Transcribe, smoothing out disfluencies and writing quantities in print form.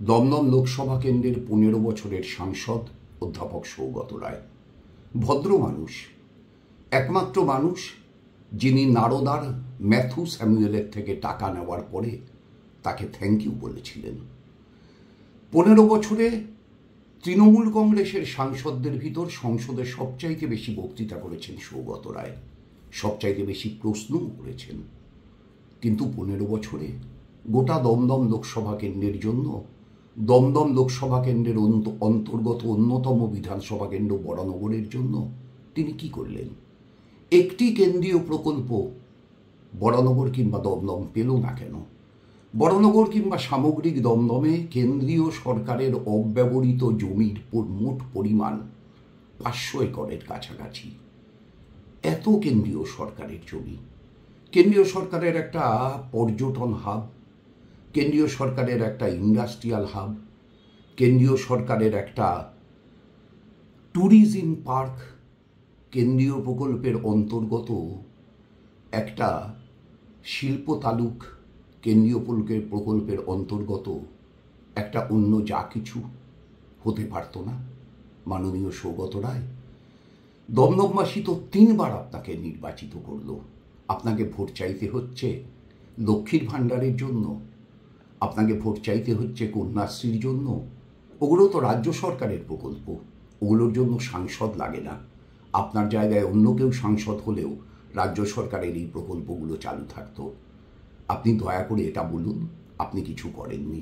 দমদম লোকসভা কেন্দ্রের 15 বছরের সাংসদ অধ্যাপক সৌগত রায় ভদ্র মানুষ, একমাত্র মানুষ যিনি নারদার ম্যাথু স্যামুয়েলের থেকে টাকা নেওয়ার পরে তাকে থ্যাংক ইউ বলেছিলেন। 15 বছরে তৃণমূল কংগ্রেসের সাংসদদের ভিতর সংসদে সবচাইতে বেশি বক্তৃতা করেছেন সৌগত রায়, সবচাইতে বেশি প্রশ্নও করেছেন। কিন্তু 15 বছরে গোটা দমদম লোকসভা কেন্দ্রের জন্য, দমদম লোকসভা কেন্দ্রের অন্তর্গত অন্যতম বিধানসভা কেন্দ্র বরানগরের জন্য তিনি কি করলেন? একটি কেন্দ্রীয় প্রকল্প বরানগর কিংবা দমদম পেল না কেন? বরানগর কিংবা সামগ্রিক দমদমে কেন্দ্রীয় সরকারের অব্যবহৃত জমির মোট পরিমাণ 500 একরের কাছাকাছি। এত কেন্দ্রীয় সরকারের জমি, কেন্দ্রীয় সরকারের একটা পর্যটন হাব, কেন্দ্রীয় সরকারের একটা ইন্ডাস্ট্রিয়াল হাব, কেন্দ্রীয় সরকারের একটা ট্যুরিজম পার্ক, কেন্দ্রীয় প্রকল্পের অন্তর্গত একটা শিল্প তালুক, কেন্দ্রীয় প্রকল্পের অন্তর্গত একটা অন্য যা কিছু হতে পারত না? মাননীয় সৌগত রায়, দমদমবাসী তো 3 বার আপনাকে নির্বাচিত করল। আপনাকে ভোট চাইতে হচ্ছে লক্ষ্মীর ভাণ্ডারের জন্য, আপনাকে ভোট চাইতে হচ্ছে কন্যাশ্রীর জন্য। ওগুলো তো রাজ্য সরকারের প্রকল্প, ওগুলোর জন্য সাংসদ লাগে না। আপনার জায়গায় অন্য কেউ সাংসদ হলেও রাজ্য সরকারের এই প্রকল্পগুলো চালু থাকতো। আপনি দয়া করে এটা বলুন, আপনি কিছু করেননি।